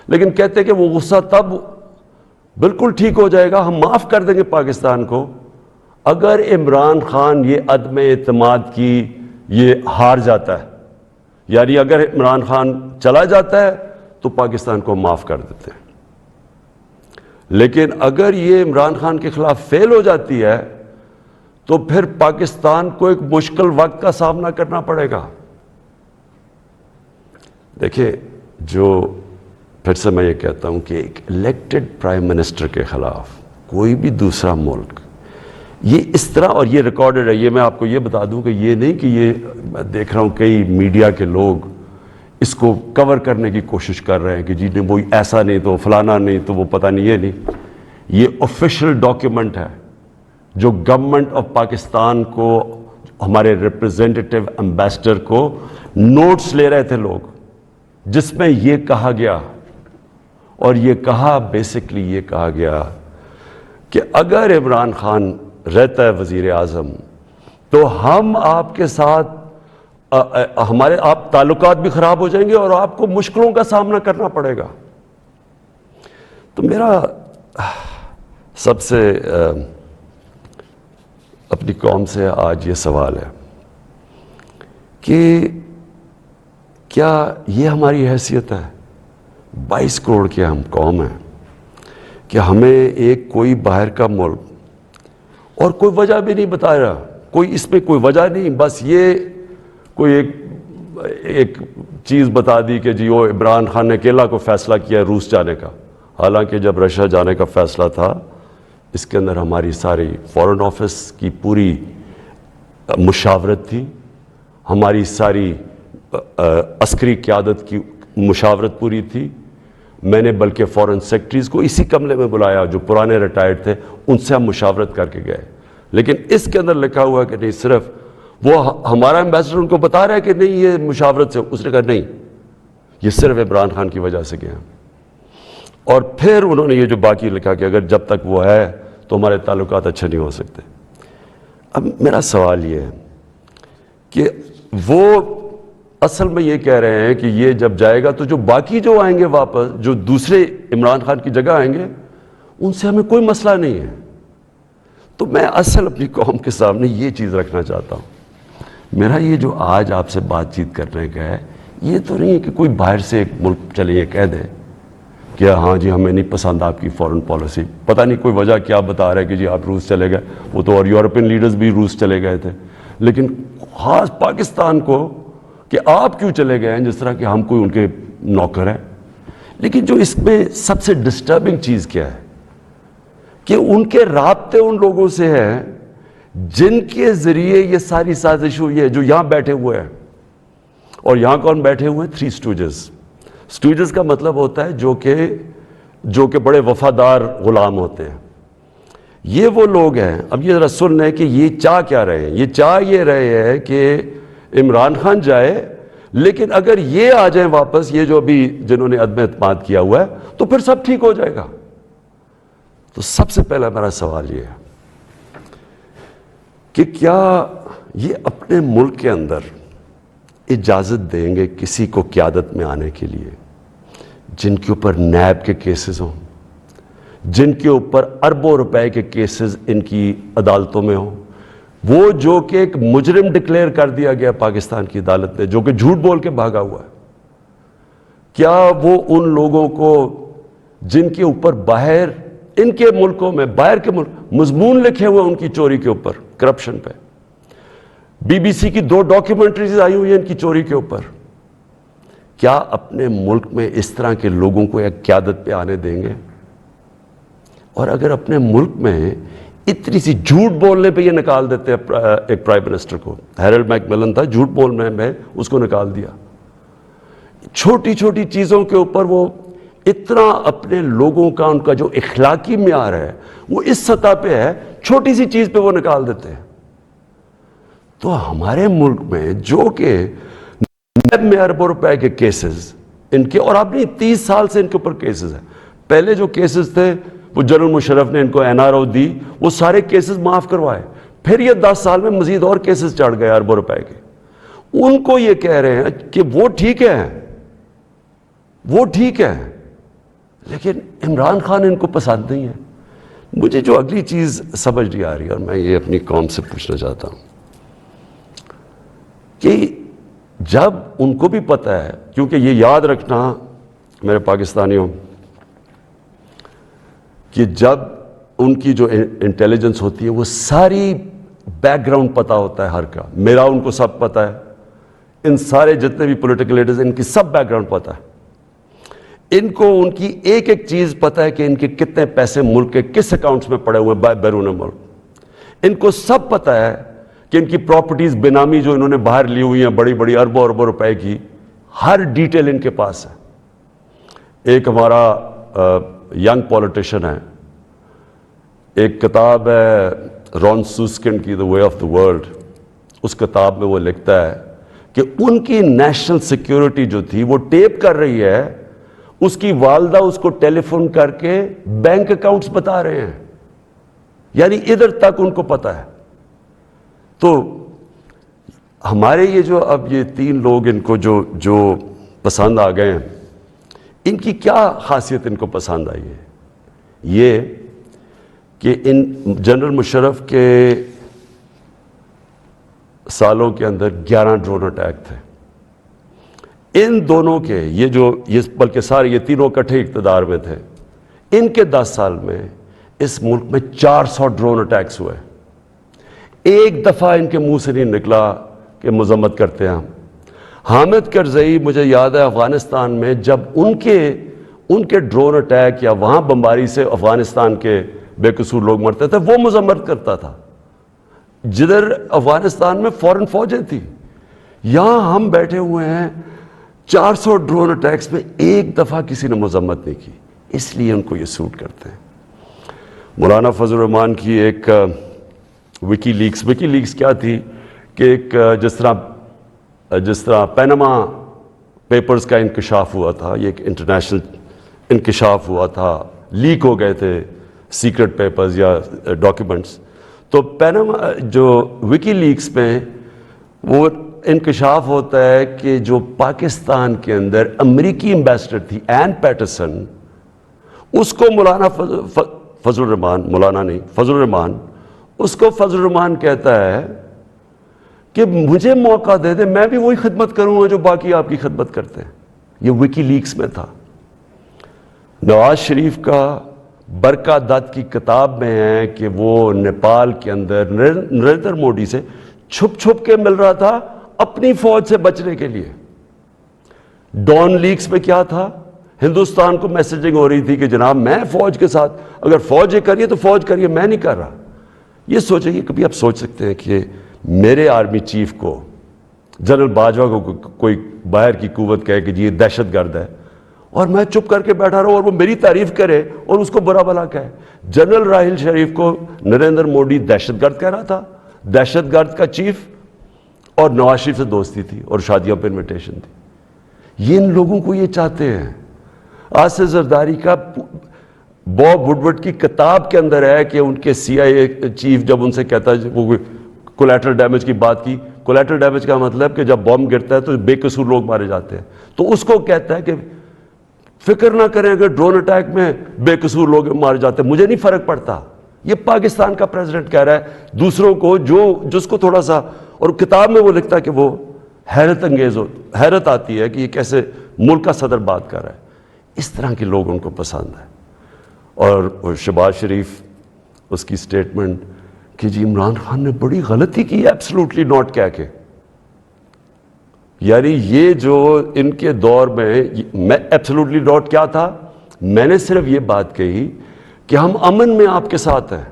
لیکن کہتے ہیں کہ وہ غصہ تب بالکل ٹھیک ہو جائے گا, ہم معاف کر دیں گے پاکستان کو اگر عمران خان یہ عدم اعتماد کی یہ ہار جاتا ہے. یعنی اگر عمران خان چلا جاتا ہے تو پاکستان کو معاف کر دیتے ہیں, لیکن اگر یہ عمران خان کے خلاف فیل ہو جاتی ہے تو پھر پاکستان کو ایک مشکل وقت کا سامنا کرنا پڑے گا. دیکھیں, جو پھر سے میں یہ کہتا ہوں کہ ایک الیکٹڈ پرائم منسٹر کے خلاف کوئی بھی دوسرا ملک یہ اس طرح, اور یہ ریکارڈڈ ہے, یہ میں آپ کو یہ بتا دوں کہ یہ نہیں کہ یہ میں دیکھ رہا ہوں کئی میڈیا کے لوگ اس کو کور کرنے کی کوشش کر رہے ہیں کہ جی وہ ایسا نہیں تو فلانا نہیں تو وہ پتہ نہیں, یہ نہیں, یہ آفیشیل ڈاکیومنٹ ہے جو گورنمنٹ آف پاکستان کو, ہمارے ریپرزینٹیٹیو امبیسڈر کو نوٹس لے رہے تھے لوگ, جس میں یہ کہا گیا, اور یہ کہا بیسکلی یہ کہا گیا کہ اگر عمران خان رہتا ہے وزیر اعظم تو ہم آپ کے ساتھ ہمارے آپ تعلقات بھی خراب ہو جائیں گے اور آپ کو مشکلوں کا سامنا کرنا پڑے گا. تو میرا سب سے اپنی قوم سے آج یہ سوال ہے کہ کیا یہ ہماری حیثیت ہے, 22 کروڑ کی ہم قوم ہیں, کہ ہمیں ایک کوئی باہر کا ملک, اور کوئی وجہ بھی نہیں بتا رہا, کوئی اس میں کوئی وجہ نہیں, بس یہ کوئی ایک چیز بتا دی کہ جی وہ عمران خان نے اکیلا کو فیصلہ کیا روس جانے کا, حالانکہ جب رشیا جانے کا فیصلہ تھا اس کے اندر ہماری ساری فورن آفس کی پوری مشاورت تھی, ہماری ساری عسکری قیادت کی مشاورت پوری تھی. میں نے بلکہ فورن سیکرٹریز کو اسی کمرے میں بلایا جو پرانے ریٹائرڈ تھے, ان سے ہم مشاورت کر کے گئے, لیکن اس کے اندر لکھا ہوا ہے کہ نہیں, صرف وہ ہمارا ایمبیسڈر ان کو بتا رہا ہے کہ نہیں یہ مشاورت سے, اس نے کہا نہیں یہ صرف عمران خان کی وجہ سے گیا. اور پھر انہوں نے یہ جو باقی لکھا کہ اگر جب تک وہ ہے تو ہمارے تعلقات اچھے نہیں ہو سکتے. اب میرا سوال یہ ہے کہ وہ اصل میں یہ کہہ رہے ہیں کہ یہ جب جائے گا تو جو باقی جو آئیں گے واپس, جو دوسرے عمران خان کی جگہ آئیں گے, ان سے ہمیں کوئی مسئلہ نہیں ہے. تو میں اصل اپنی قوم کے سامنے یہ چیز رکھنا چاہتا ہوں, میرا یہ جو آج آپ سے بات چیت کرنے کا ہے یہ تو نہیں ہے کہ کوئی باہر سے ایک ملک چلے یہ کہہ دے کہ ہاں جی ہمیں نہیں پسند آپ کی فورن پالیسی، پتہ نہیں کوئی وجہ کیا بتا رہا ہے کہ جی آپ روس چلے گئے، وہ تو اور یورپین لیڈرز بھی روس چلے گئے تھے، لیکن خاص پاکستان کو کہ آپ کیوں چلے گئے ہیں، جس طرح کہ ہم کوئی ان کے نوکر ہیں۔ لیکن جو اس میں سب سے ڈسٹربنگ چیز کیا ہے کہ ان کے رابطے ان لوگوں سے ہیں جن کے ذریعے یہ ساری سازش ہوئی ہے، جو یہاں بیٹھے ہوئے ہیں۔ اور یہاں کون بیٹھے ہوئے ہیں؟ 3 اسٹوجز۔ اسٹوجز کا مطلب ہوتا ہے جو کہ بڑے وفادار غلام ہوتے ہیں۔ یہ وہ لوگ ہیں، اب یہ ذرا سن لیں کہ یہ چاہ کیا رہے ہیں۔ یہ چاہ یہ رہے ہیں کہ عمران خان جائے، لیکن اگر یہ آ جائیں واپس، یہ جو ابھی جنہوں نے عدم اعتماد کیا ہوا ہے، تو پھر سب ٹھیک ہو جائے گا۔ تو سب سے پہلا میرا سوال یہ ہے کہ کیا یہ اپنے ملک کے اندر اجازت دیں گے کسی کو قیادت میں آنے کے لیے جن کے اوپر نیب کے کیسز ہوں، جن کے اوپر اربوں روپے کے کیسز ان کی عدالتوں میں ہوں، وہ جو کہ ایک مجرم ڈکلیئر کر دیا گیا پاکستان کی عدالت نے، جو کہ جھوٹ بول کے بھاگا ہوا ہے؟ کیا وہ ان لوگوں کو جن کے اوپر باہر ان کے ملکوں میں، باہر کے ملک مضمون لکھے ہوئے ان کی چوری کے اوپر، کرپشن پہ، بی بی سی کی 2 ڈاکیومنٹریز آئی ہوئی ہیں ان کی چوری کے اوپر، کیا اپنے ملک میں اس طرح کے لوگوں کو ایک قیادت پہ آنے دیں گے؟ اور اگر اپنے ملک میں اتنی سی جھوٹ بولنے پہ یہ نکال دیتے ہیں ایک پرائم منسٹر کو، ہیرلڈ میک ملن تھا، جھوٹ بولنے میں اس کو نکال دیا، چھوٹی چھوٹی چیزوں کے اوپر وہ اتنا اپنے لوگوں کا ان کا جو اخلاقی معیار ہے وہ اس سطح پہ ہے، چھوٹی سی چیز پہ وہ نکال دیتے ہیں۔ تو ہمارے ملک میں جو کہ نیب میں اربوں روپے کے کیسز ان کے، اور اب نہیں 30 سال سے ان کے اوپر کیسز ہیں، پہلے جو کیسز تھے وہ جنرل مشرف نے ان کو این آر او دی، وہ سارے کیسز معاف کروائے، پھر یہ 10 سال میں مزید اور کیسز چڑھ گئے اربوں روپے کے۔ ان کو یہ کہہ رہے ہیں کہ وہ ٹھیک ہے، وہ ٹھیک ہے، لیکن عمران خان ان کو پسند نہیں ہے۔ مجھے جو اگلی چیز سمجھ نہیں آ رہی، اور میں یہ اپنی قوم سے پوچھنا چاہتا ہوں کہ جب ان کو بھی پتہ ہے، کیونکہ یہ یاد رکھنا میرے پاکستانیوں کہ جب ان کی جو انٹیلیجنس ہوتی ہے وہ ساری بیک گراؤنڈ پتہ ہوتا ہے ہر کا، میرا ان کو سب پتہ ہے، ان سارے جتنے بھی پولیٹیکل لیڈرز ان کی سب بیک گراؤنڈ پتہ ہے، ان کو ان کی ایک ایک چیز پتہ ہے کہ ان کے کتنے پیسے ملک کے کس اکاؤنٹس میں پڑے ہوئے ہیں بیرون ملک، ان کو سب پتہ ہے کہ ان کی پراپرٹیز بینامی جو انہوں نے باہر لی ہوئی ہیں بڑی بڑی اربوں اربوں روپے کی، ہر ڈیٹیل ان کے پاس ہے۔ ایک ہمارا ینگ پولیٹیشین ہے، ایک کتاب ہے رون سوسکن کی The Way of the World، اس کتاب میں وہ لکھتا ہے کہ ان کی نیشنل سیکیورٹی جو تھی وہ ٹیپ کر رہی ہے، اس کی والدہ اس کو ٹیلی فون کر کے بینک اکاؤنٹس بتا رہے ہیں، یعنی ادھر تک ان کو پتہ ہے۔ تو ہمارے یہ جو اب یہ 3 لوگ ان کو جو پسند آ گئے ہیں، ان کی کیا خاصیت ان کو پسند آئی ہے؟ یہ کہ ان جنرل مشرف کے سالوں کے اندر 11 ڈرون اٹیک تھے، ان دونوں کے یہ بلکہ سارے یہ تینوں اکٹھے اقتدار میں تھے، ان کے 10 سال میں اس ملک میں 400 ڈرون اٹیکس ہوئے، ایک دفعہ ان کے منہ سے نہیں نکلا کہ مذمت کرتے ہیں ہم۔ حامد کرزئی مجھے یاد ہے افغانستان میں جب ان کے ڈرون اٹیک یا وہاں بمباری سے افغانستان کے بے قصور لوگ مرتے تھے، وہ مذمت کرتا تھا، جدھر افغانستان میں فورن فوجیں تھی، یہاں ہم بیٹھے ہوئے ہیں 400 ڈرون اٹیکس میں ایک دفعہ کسی نے مذمت نہیں کی، اس لیے ان کو یہ سوٹ کرتے ہیں۔ مولانا فضل الرحمان کی ایک وکی لیکس کیا تھی کہ ایک جس طرح پینما پیپرز کا انکشاف ہوا تھا، یہ ایک انٹرنیشنل انکشاف ہوا تھا، لیک ہو گئے تھے سیکرٹ پیپرز یا ڈاکیومنٹس، تو پینما جو وکی لیکس میں وہ انکشاف ہوتا ہے کہ جو پاکستان کے اندر امریکی ایمبیسڈر تھی این پیٹرسن، اس کو مولانا فضل الرحمان اس کو فضل الرحمان کہتا ہے کہ مجھے موقع دے دے، میں بھی وہی خدمت کروں گا جو باقی آپ کی خدمت کرتے ہیں. یہ وکی لیکس میں تھا. نواز شریف کا برکا دت کی کتاب میں ہے کہ وہ نیپال کے اندر نریندر مودی سے چھپ چھپ کے مل رہا تھا اپنی فوج سے بچنے کے لیے. ڈان لیکس میں کیا تھا؟ ہندوستان کو میسیجنگ ہو رہی تھی کہ جناب میں فوج کے ساتھ، اگر فوج یہ کریے تو فوج کریے، میں نہیں کر رہا. یہ سوچیں کہ کبھی آپ سوچ سکتے ہیں کہ میرے آرمی چیف کو، جنرل باجوہ کو کوئی باہر کی قوت کہے کہ جی یہ دہشت گرد ہے، اور میں چپ کر کے بیٹھا رہا ہوں اور وہ میری تعریف کرے اور اس کو برا بھلا کہے. جنرل راحیل شریف کو نریندر مودی دہشت گرد کہہ رہا تھا، دہشت گرد کا چیف، اور نواز شریف سے دوستی تھی اور شادیوں پہ انویٹیشن تھی. یہ ان لوگوں کو یہ چاہتے ہیں. آصف زرداری کا باب وڈورڈ کی کتاب کے اندر ہے کہ ان کے سی آئی اے چیف جب ان سے کہتا ہے، وہ کولیٹرل ڈیمیج کی بات کی، کولیٹرل ڈیمیج کا مطلب کہ جب بم گرتا ہے تو بے قصور لوگ مارے جاتے ہیں، تو اس کو کہتا ہے کہ فکر نہ کریں اگر ڈرون اٹیک میں بے قصور لوگ مارے جاتے ہیں، مجھے نہیں فرق پڑتا. یہ پاکستان کا پریزیڈنٹ کہہ رہا ہے دوسروں کو، جس کو تھوڑا سا، اور کتاب میں وہ لکھتا ہے کہ وہ حیرت انگیز حیرت آتی ہے کہ یہ کیسے ملک کا صدر بات کر رہا ہے. اس طرح کے لوگ ان کو پسند ہے. اور شہباز شریف، اس کی سٹیٹمنٹ کہ جی عمران خان نے بڑی غلطی کی ہے ایبسلوٹلی ناٹ کہہ کے، یعنی یہ جو ان کے دور میں ایبسلوٹلی ناٹ کیا تھا، میں نے صرف یہ بات کہی کہ ہم امن میں آپ کے ساتھ ہیں،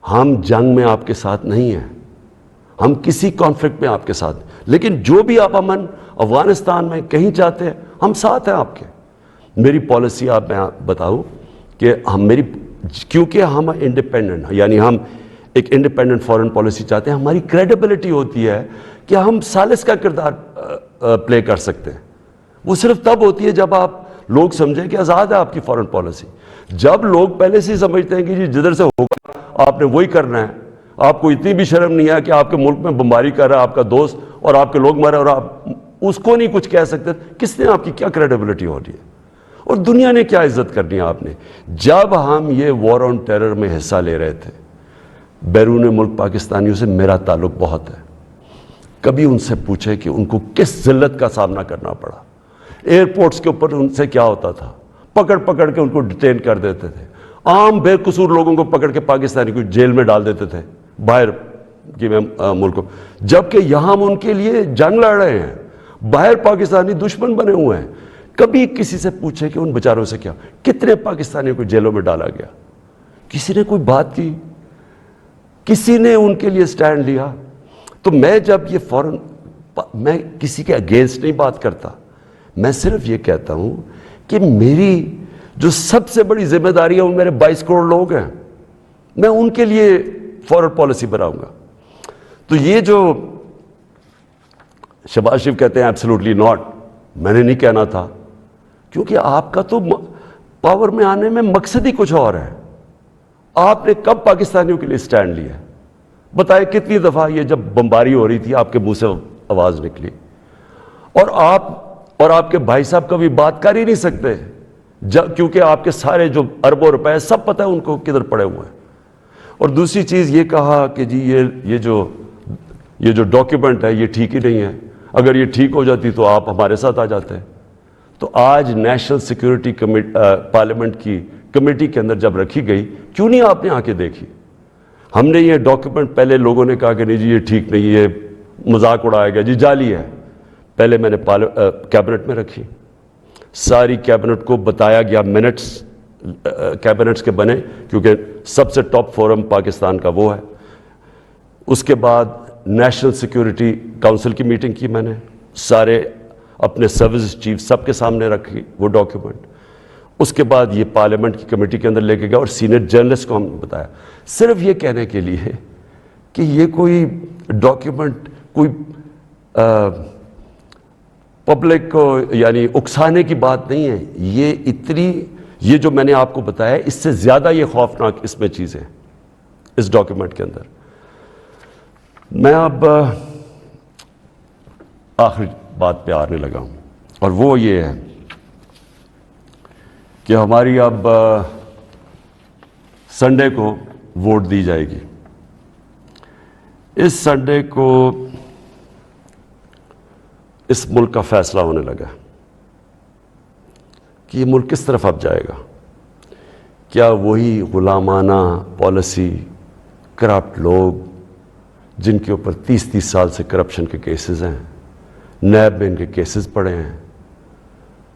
ہم جنگ میں آپ کے ساتھ نہیں ہیں، ہم کسی کانفلکٹ میں آپ کے ساتھ، لیکن جو بھی آپ امن افغانستان میں کہیں چاہتے ہیں ہم ساتھ ہیں آپ کے. میری پالیسی آپ میں بتاؤں کہ کیونکہ ہم انڈیپینڈنٹ، یعنی ہم ایک انڈیپینڈنٹ فارن پالیسی چاہتے ہیں، ہماری کریڈیبلٹی ہوتی ہے کہ ہم ثالث کا کردار پلے کر سکتے ہیں. وہ صرف تب ہوتی ہے جب آپ لوگ سمجھیں کہ آزاد ہے آپ کی فارن پالیسی. جب لوگ پہلے سے ہی سمجھتے ہیں کہ جی جدھر سے ہوگا آپ نے وہی کرنا ہے، آپ کو اتنی بھی شرم نہیں ہے کہ آپ کے ملک میں بمباری کر رہا ہے آپ کا دوست اور آپ کے لوگ مرے اور آپ اس کو نہیں کچھ کہہ سکتے، کس نے آپ کی کیا کریڈیبلٹی ہو رہی ہے اور دنیا نے کیا عزت کرنی ہے آپ نے. جب ہم یہ وار آن ٹیرر میں حصہ لے رہے تھے، بیرون ملک پاکستانیوں سے میرا تعلق بہت ہے. کبھی ان سے پوچھے کہ ان کو کس ذلت کا سامنا کرنا پڑا. ایئرپورٹس کے اوپر ان سے کیا ہوتا تھا، پکڑ پکڑ کے ان کو ڈیٹین کر دیتے تھے، عام بے قصور لوگوں کو پکڑ کے پاکستانی کو جیل میں ڈال دیتے تھے باہر کی ملکوں، جبکہ یہاں ہم ان کے لیے جنگ لڑ رہے ہیں، باہر پاکستانی دشمن بنے ہوئے ہیں. کبھی کسی سے پوچھے کہ ان بیچاروں سے کیا، کتنے پاکستانیوں کو جیلوں میں ڈالا گیا، کسی نے کوئی بات کی، کسی نے ان کے لیے سٹینڈ لیا. تو میں جب یہ میں کسی کے اگینسٹ نہیں بات کرتا، میں صرف یہ کہتا ہوں کہ میری جو سب سے بڑی ذمہ داری ہے وہ میرے 22 کروڑ لوگ ہیں، میں ان کے لیے فارن پالیسی بناؤں گا. تو یہ جو شہباز شریف کہتے ہیں ایبسلوٹلی ناٹ، میں نے نہیں کہنا تھا، کیونکہ آپ کا تو پاور میں آنے میں مقصد ہی کچھ اور ہے. آپ نے کب پاکستانیوں کے لیے سٹینڈ لیا؟ بتائے کتنی دفعہ یہ جب بمباری ہو رہی تھی آپ کے منہ سے آواز نکلی، اور آپ کے بھائی صاحب کبھی بات کر ہی نہیں سکتے کیونکہ آپ کے سارے جو اربوں روپے سب پتہ ہے ان کو کدھر پڑے ہوئے ہیں. اور دوسری چیز یہ کہا کہ جی یہ جو ڈاکیومنٹ ہے یہ ٹھیک ہی نہیں ہے، اگر یہ ٹھیک ہو جاتی تو آپ ہمارے ساتھ آ جاتے. تو آج نیشنل سیکیورٹی پارلیمنٹ کی کمیٹی کے اندر جب رکھی گئی، کیوں نہیں آپ نے آ کے دیکھی؟ ہم نے یہ ڈاکیومنٹ، پہلے لوگوں نے کہا کہ نہیں جی یہ ٹھیک نہیں، یہ مذاق اڑایا گیا، جی جعلی ہے. پہلے میں نے کیبنٹ میں رکھی، ساری کیبنٹ کو بتایا گیا، منٹس کیبنٹس کے بنے کیونکہ سب سے ٹاپ فورم پاکستان کا وہ ہے. اس کے بعد نیشنل سیکیورٹی کونسل کی میٹنگ کی، میں نے سارے اپنے سروس چیف سب کے سامنے رکھی وہ ڈاکیومنٹ. اس کے بعد یہ پارلیمنٹ کی کمیٹی کے اندر لے کے گیا اور سینئر جرنلسٹ کو ہم نے بتایا، صرف یہ کہنے کے لیے کہ یہ کوئی ڈاکیومنٹ کوئی پبلک کو یعنی اکسانے کی بات نہیں ہے. یہ جو میں نے آپ کو بتایا اس سے زیادہ یہ خوفناک اس میں چیزیں اس ڈاکیومنٹ کے اندر. میں اب آخری بات پہ آنے لگا ہوں، اور وہ یہ ہے کہ ہماری اب سنڈے کو ووٹ دی جائے گی. اس سنڈے کو اس ملک کا فیصلہ ہونے لگا کہ یہ ملک کس طرف اب جائے گا. کیا وہی غلامانہ پالیسی، کرپٹ لوگ جن کے اوپر 30 سال سے کرپشن کے کیسز ہیں، نیب میں ان کے کیسز پڑے ہیں.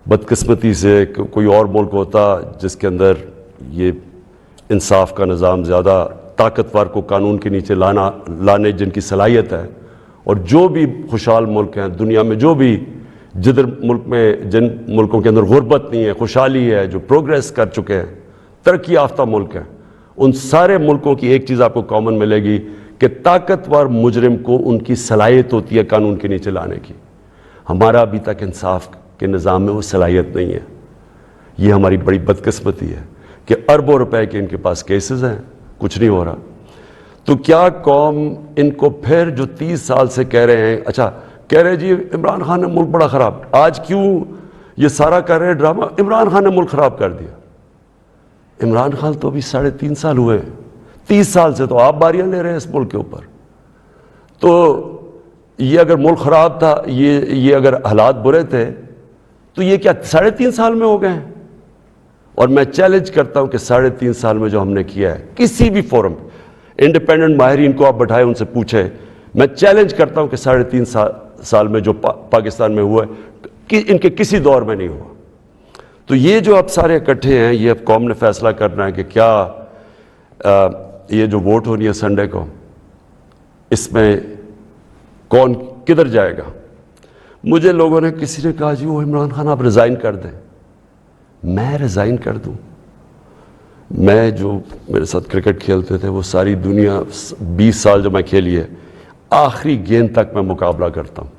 بدقسمتی سے کوئی اور ملک ہوتا جس کے اندر یہ انصاف کا نظام زیادہ طاقتور کو قانون کے نیچے لانے جن کی صلاحیت ہے، اور جو بھی خوشحال ملک ہیں دنیا میں، جو بھی جن ملکوں کے اندر غربت نہیں ہے، خوشحالی ہے، جو پروگریس کر چکے ہیں، ترقی یافتہ ملک ہیں، ان سارے ملکوں کی ایک چیز آپ کو کامن ملے گی کہ طاقتور مجرم کو ان کی صلاحیت ہوتی ہے قانون کے نیچے لانے کی. ہمارا ابھی تک انصاف کے نظام میں وہ صلاحیت نہیں ہے. یہ ہماری بڑی بدقسمتی ہے کہ اربوں روپے کے ان کے پاس کیسز ہیں، کچھ نہیں ہو رہا. تو کیا قوم ان کو پھر جو 30 سال سے کہہ رہے ہیں، اچھا کہہ رہے جی عمران خان نے ملک بڑا خراب، آج کیوں یہ سارا کر رہے ڈرامہ عمران خان نے ملک خراب کر دیا؟ عمران خان تو ابھی 3.5 سال ہوئے ہیں، 30 سال سے تو آپ باریاں لے رہے ہیں اس ملک کے اوپر. تو یہ اگر ملک خراب تھا، یہ اگر حالات برے تھے تو یہ کیا 3.5 سال میں ہو گئے ہیں؟ اور میں چیلنج کرتا ہوں کہ 3.5 سال میں جو ہم نے کیا ہے کسی بھی فورم، انڈیپینڈنٹ ماہرین کو آپ بٹھائے ان سے پوچھیں، میں چیلنج کرتا ہوں کہ 3.5 سال میں جو پاکستان میں ہوا ہے کہ ان کے کسی دور میں نہیں ہوا. تو یہ جو اب سارے اکٹھے ہیں، یہ اب قوم نے فیصلہ کرنا ہے کہ کیا یہ جو ووٹ ہونی ہے سنڈے کو، اس میں کون کدھر جائے گا. مجھے لوگوں نے، کسی نے کہا جی وہ عمران خان آپ ریزائن کر دیں. میں ریزائن کر دوں؟ میں جو میرے ساتھ کرکٹ کھیلتے تھے وہ ساری دنیا 20 سال جو میں کھیلی ہے، آخری گیند تک میں مقابلہ کرتا ہوں.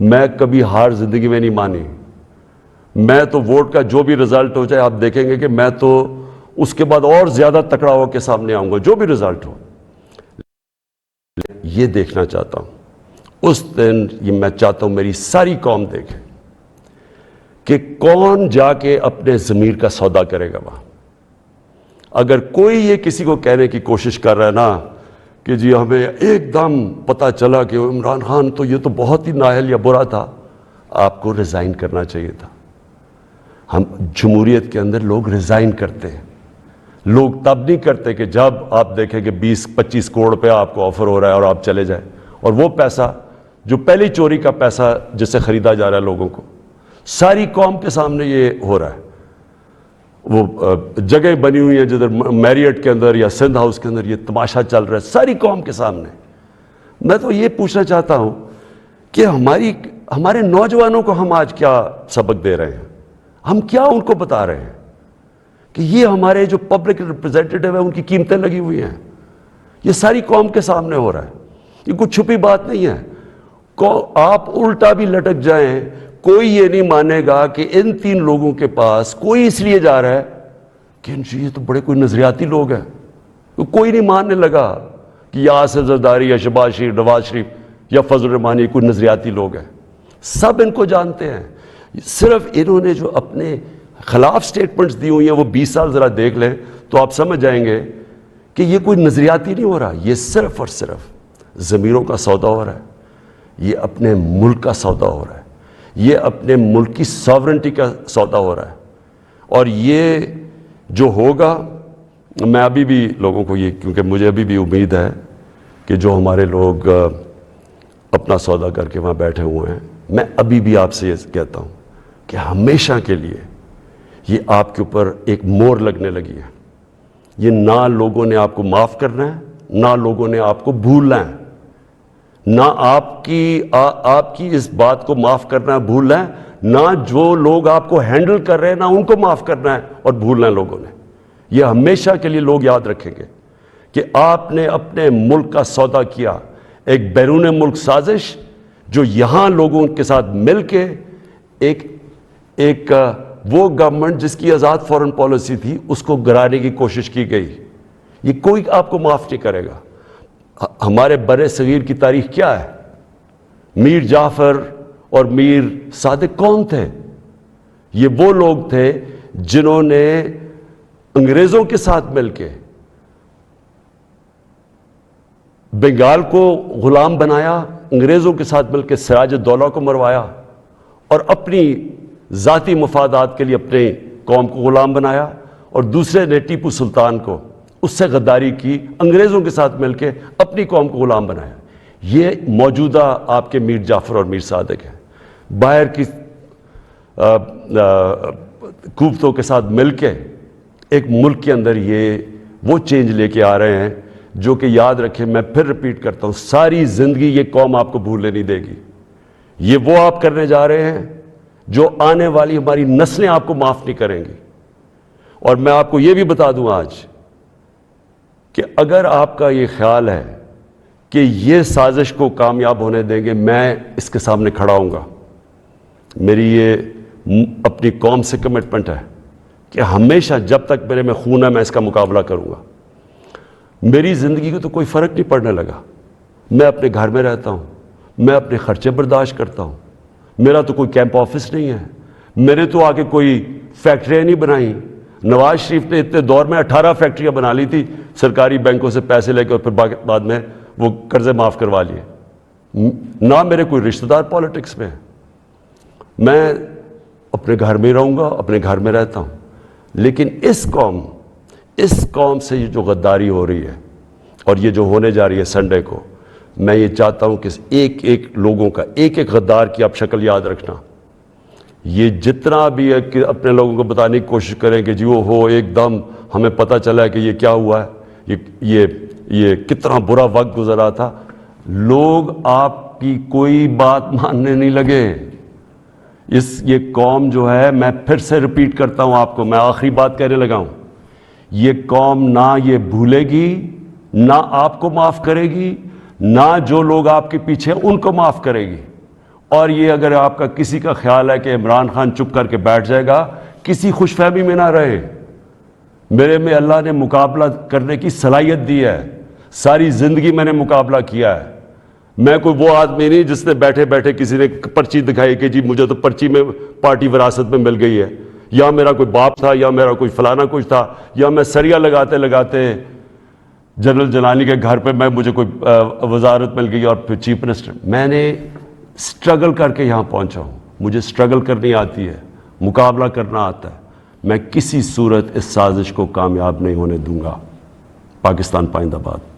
میں کبھی ہار زندگی میں نہیں مانی. میں تو ووٹ کا جو بھی رزلٹ ہو جائے، آپ دیکھیں گے کہ میں تو اس کے بعد اور زیادہ تکڑا ہو کے سامنے آؤں گا جو بھی رزلٹ ہو. یہ دیکھنا چاہتا ہوں اس دن، یہ میں چاہتا ہوں میری ساری قوم دیکھے کہ کون جا کے اپنے ضمیر کا سودا کرے گا وہاں. اگر کوئی یہ کسی کو کہنے کی کوشش کر رہا ہے نا کہ جی ہمیں ایک دم پتہ چلا کہ عمران خان تو یہ تو بہت ہی نااہل یا برا تھا، آپ کو ریزائن کرنا چاہیے تھا. ہم جمہوریت کے اندر لوگ ریزائن کرتے ہیں. لوگ تب نہیں کرتے کہ جب آپ دیکھیں کہ 20-25 کروڑ روپیہ آپ کو آفر ہو رہا ہے اور آپ چلے جائیں، اور وہ پیسہ جو پہلی چوری کا پیسہ جس سے خریدا جا رہا ہے لوگوں کو، ساری قوم کے سامنے یہ ہو رہا ہے. وہ جگہیں بنی ہوئی ہیں جدھر میریٹ کے اندر یا سندھ ہاؤس کے اندر یہ تماشا چل رہا ہے ساری قوم کے سامنے. میں تو یہ پوچھنا چاہتا ہوں کہ ہمارے نوجوانوں کو ہم آج کیا سبق دے رہے ہیں؟ ہم کیا ان کو بتا رہے ہیں کہ یہ ہمارے جو پبلک ریپریزنٹیٹیو ہیں ان کی قیمتیں لگی ہوئی ہیں؟ یہ ساری قوم کے سامنے ہو رہا ہے. یہ کوئی چھپی بات نہیں ہے. آپ الٹا بھی لٹک جائیں، کوئی یہ نہیں مانے گا کہ ان 3 لوگوں کے پاس کوئی اس لیے جا رہا ہے کہ یہ تو بڑے کوئی نظریاتی لوگ ہیں. کوئی نہیں ماننے لگا کہ یا آصف زرداری یا شہباز شریف، نواز شریف یا فضل الرحمانی کوئی نظریاتی لوگ ہیں. سب ان کو جانتے ہیں. صرف انہوں نے جو اپنے خلاف سٹیٹمنٹس دی ہوئی ہیں وہ 20 سال ذرا دیکھ لیں تو آپ سمجھ جائیں گے کہ یہ کوئی نظریاتی نہیں ہو رہا. یہ صرف اور صرف ضمیروں کا سودا ہو رہا ہے. یہ اپنے ملک کا سودا ہو رہا ہے. یہ اپنے ملک کی ساورنٹی کا سودا ہو رہا ہے. اور یہ جو ہوگا، میں ابھی بھی لوگوں کو کیونکہ مجھے ابھی بھی امید ہے کہ جو ہمارے لوگ اپنا سودا کر کے وہاں بیٹھے ہوئے ہیں، میں ابھی بھی آپ سے یہ کہتا ہوں کہ ہمیشہ کے لیے یہ آپ کے اوپر ایک مور لگنے لگی ہے. یہ نہ لوگوں نے آپ کو معاف کرنا ہے، نہ لوگوں نے آپ کو بھولنا ہے. نہ آپ کی اس بات کو معاف کرنا ہے، بھولنا ہے، نہ جو لوگ آپ کو ہینڈل کر رہے ہیں نہ ان کو معاف کرنا ہے اور بھولنا ہے لوگوں نے. یہ ہمیشہ کے لیے لوگ یاد رکھیں گے کہ آپ نے اپنے ملک کا سودا کیا. ایک بیرون ملک سازش جو یہاں لوگوں کے ساتھ مل کے ایک وہ گورنمنٹ جس کی آزاد فورن پالیسی تھی اس کو گرانے کی کوشش کی گئی. یہ کوئی آپ کو معاف نہیں کرے گا. ہمارے بر صغیر کی تاریخ کیا ہے؟ میر جعفر اور میر صادق کون تھے؟ یہ وہ لوگ تھے جنہوں نے انگریزوں کے ساتھ مل کے بنگال کو غلام بنایا، انگریزوں کے ساتھ مل کے سراج الدولہ کو مروایا، اور اپنی ذاتی مفادات کے لیے اپنے قوم کو غلام بنایا، اور دوسرے نے ٹیپو سلطان کو اس سے غداری کی، انگریزوں کے ساتھ مل کے اپنی قوم کو غلام بنایا۔ یہ موجودہ آپ کے میر جعفر اور میر صادق ہیں، باہر کی قوتوں کے ساتھ مل کے ایک ملک کے اندر یہ وہ چینج لے کے آ رہے ہیں جو کہ یاد رکھیں، میں پھر رپیٹ کرتا ہوں، ساری زندگی یہ قوم آپ کو بھولنے نہیں دے گی۔ یہ وہ آپ کرنے جا رہے ہیں جو آنے والی ہماری نسلیں آپ کو معاف نہیں کریں گی۔ اور میں آپ کو یہ بھی بتا دوں آج کہ اگر آپ کا یہ خیال ہے کہ یہ سازش کو کامیاب ہونے دیں گے، میں اس کے سامنے کھڑا ہوں گا۔ میری یہ اپنی قوم سے کمٹمنٹ ہے کہ ہمیشہ جب تک میرے میں خون ہے میں اس کا مقابلہ کروں گا۔ میری زندگی کو تو کوئی فرق نہیں پڑنے لگا، میں اپنے گھر میں رہتا ہوں، میں اپنے خرچے برداشت کرتا ہوں، میرا تو کوئی کیمپ آفس نہیں ہے، میرے تو آگے کوئی فیکٹریاں نہیں بنائیں۔ نواز شریف نے اتنے دور میں 18 فیکٹریاں بنا لی تھی سرکاری بینکوں سے پیسے لے کے، اور پھر بعد میں وہ قرضے معاف کروا لیے۔ نہ میرے کوئی رشتہ دار پالیٹکس میں ہے، میں اپنے گھر میں رہوں گا، اپنے گھر میں رہتا ہوں۔ لیکن اس قوم سے یہ جو غداری ہو رہی ہے اور یہ جو ہونے جا رہی ہے سنڈے کو، میں یہ چاہتا ہوں کہ ایک ایک لوگوں کا، ایک ایک غدار کی آپ شکل یاد رکھنا۔ یہ جتنا بھی ہے کہ اپنے لوگوں کو بتانے کی کوشش کریں کہ جی وہ ہو ایک دم ہمیں پتہ چلا ہے کہ یہ کیا ہوا ہے، یہ کتنا برا وقت گزرا تھا، لوگ آپ کی کوئی بات ماننے نہیں لگے۔ یہ قوم جو ہے، میں پھر سے رپیٹ کرتا ہوں آپ کو، میں آخری بات کہنے لگا ہوں، یہ قوم نہ یہ بھولے گی، نہ آپ کو معاف کرے گی، نہ جو لوگ آپ کے پیچھے ان کو معاف کرے گی۔ اور یہ اگر آپ کا کسی کا خیال ہے کہ عمران خان چپ کر کے بیٹھ جائے گا، کسی خوش فہمی میں نہ رہے۔ میرے میں اللہ نے مقابلہ کرنے کی صلاحیت دی ہے، ساری زندگی میں نے مقابلہ کیا ہے۔ میں کوئی وہ آدمی نہیں جس نے بیٹھے بیٹھے کسی نے پرچی دکھائی کہ جی مجھے تو پرچی میں پارٹی وراثت میں مل گئی ہے، یا میرا کوئی باپ تھا، یا میرا کوئی فلانا کچھ تھا، یا میں سریا لگاتے لگاتے جنرل جلانی کے گھر پہ مجھے کوئی وزارت مل گئی اور پھر چیف منسٹر۔ میں نے سٹرگل کر کے یہاں پہنچا ہوں، مجھے سٹرگل کرنی آتی ہے، مقابلہ کرنا آتا ہے۔ میں کسی صورت اس سازش کو کامیاب نہیں ہونے دوں گا۔ پاکستان پائندہ باد۔